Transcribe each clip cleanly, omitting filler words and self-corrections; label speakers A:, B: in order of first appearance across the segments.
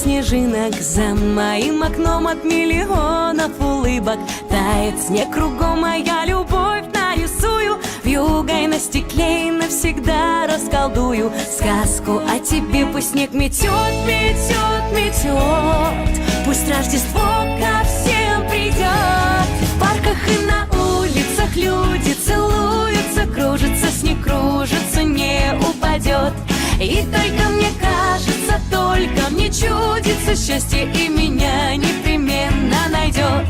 A: снежинок, за моим окном от миллионов улыбок тает снег кругом, моя любовь нарисую вьюгой на стекле и навсегда расколдую сказку о тебе. Пусть снег метет, метет, метет, пусть Рождество ко всем придет. В парках и на улицах люди целуются, кружится снег, кружится, не упадет. И только мне кажется, только мне чудится, счастье и меня непременно найдет.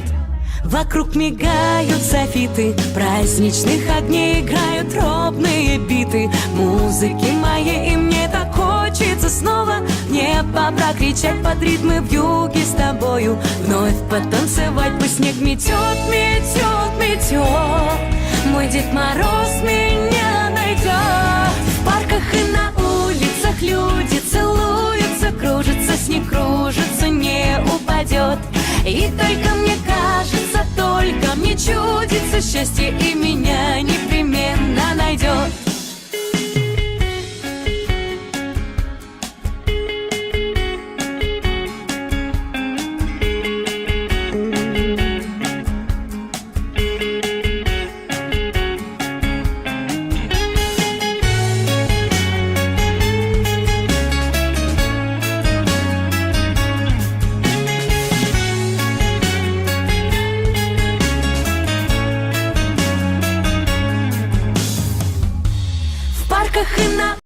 A: Вокруг мигают софиты, праздничных огней играют робные биты музыки моей, и мне так хочется снова в небо прокричать под ритмы вьюги с тобою, вновь потанцевать. Пусть снег метет, метет, метет, мой Дед Мороз меня найдет. В парках и на улицах люди целуются, кружится снег, кружится, не упадет. И только мне кажется, только мне чудится, счастье и меня непременно найдет. В парках и на